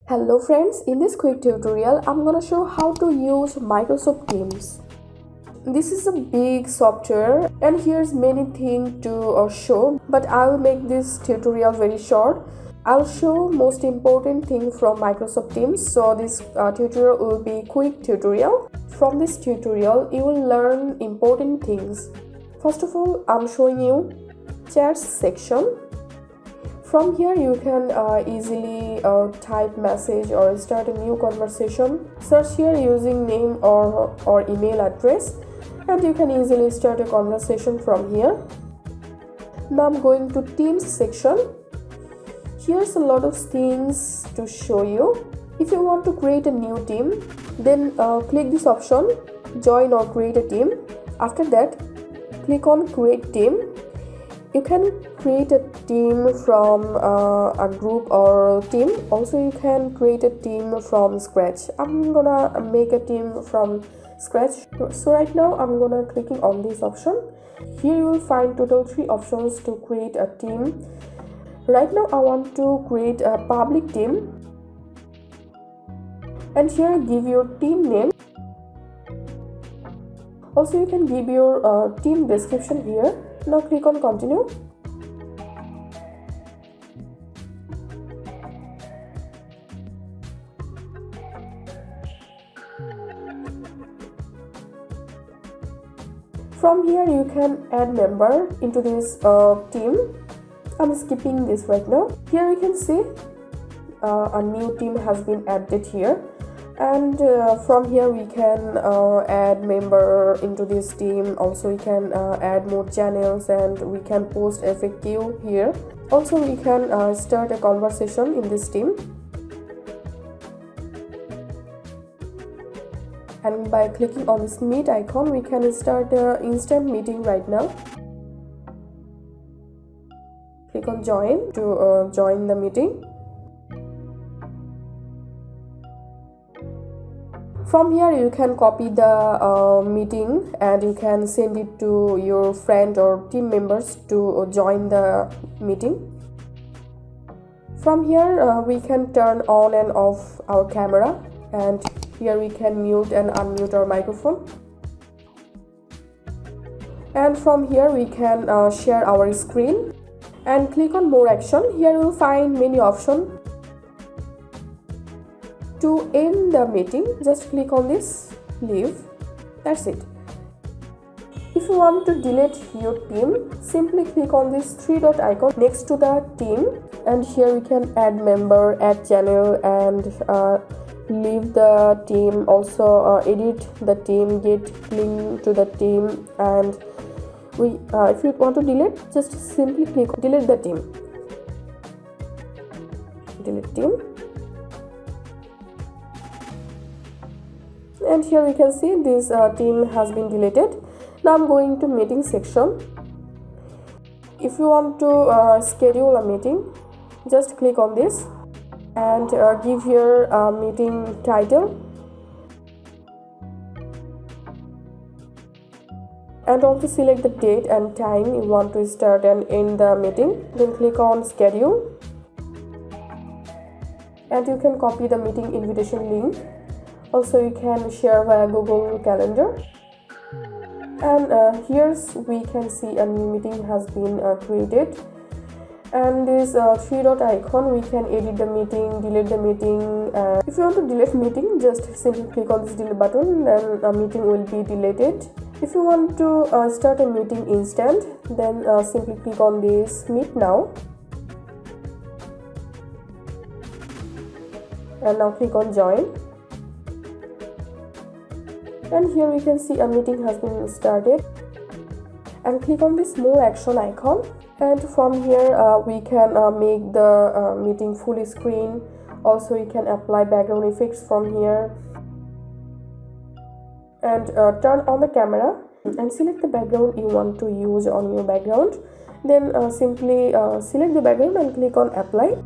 Hello friends, in this quick tutorial I'm gonna show how to use Microsoft Teams. This is a big software and here's many things to show, but I'll make this tutorial very short. I'll show most important thing from Microsoft Teams, so this tutorial will be quick tutorial. From this tutorial you will learn important things. First of all, I'm showing you chats section. From here you can easily type message or start a new conversation. Search here using name or email address and you can easily start a conversation from here. Now I'm going to Teams section. Here's a lot of things to show you. If you want to create a new team, then click this option, join or create a team. After that, click on create team. You can create a team from a group or team. Also you can create a team from scratch. I'm gonna make a team from scratch. So right now I'm gonna clicking on this option. Here you will find total 3 options to create a team. Right now I want to create a public team, and here give your team name. Also you can give your team description here. Now click on continue. From here you can add member into this team. I'm skipping this right now. Here you can see a new team has been added here, and from here we can add member into this team. Also we can add more channels and we can post FAQ here. Also we can start a conversation in this team, and by clicking on this meet icon we can start an instant meeting right now. Click on join to join the meeting. From here you can copy the meeting and you can send it to your friend or team members to join the meeting. From here we can turn on and off our camera, and here we can mute and unmute our microphone. And from here we can share our screen and click on more action. Here you will find many options. To end the meeting, just click on this leave. That's it. If you want to delete your team, simply click on this 3-dot icon next to the team, and here we can add member, add channel, and leave the team. Also edit the team, get link to the team, and if you want to delete, just simply click on delete the team. Delete team. And here we can see this team has been deleted. Now I'm going to meeting section. If you want to schedule a meeting, just click on this and give here a meeting title, and also select the date and time you want to start and end the meeting. Then click on schedule, and you can copy the meeting invitation link. Also you can share via Google Calendar. And here's we can see a new meeting has been created, and this 3-dot icon we can edit the meeting, delete the meeting. If you want to delete meeting, just simply click on this delete button, then a meeting will be deleted. If you want to start a meeting instant, then simply click on this meet now, and now click on join. And here we can see a meeting has been started, and click on this more action icon, and from here we can make the meeting full screen. Also you can apply background effects from here, and turn on the camera and select the background you want to use on your background. Then simply select the background and click on apply,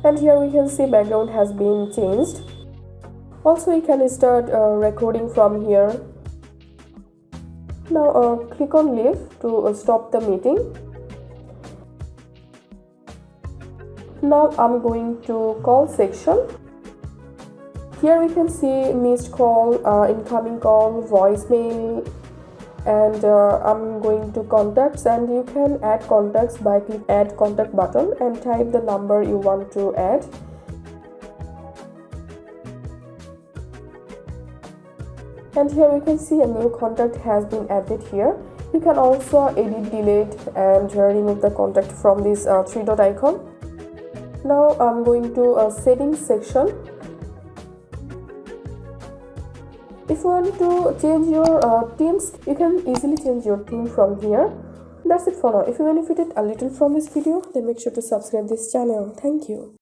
and here we can see background has been changed. Also you can start recording from here. Now click on leave to stop the meeting. Now I'm going to call section. Here we can see missed call, incoming call, voicemail, and I'm going to contacts, and you can add contacts by click add contact button and type the number you want to add. And here we can see a new contact has been added here. You can also edit, delete, and remove the contact from this three dot icon. Now I'm going to a settings section. If you want to change your themes, you can easily change your theme from here. That's it for now. If you benefited a little from this video, then make sure to subscribe this channel. Thank you.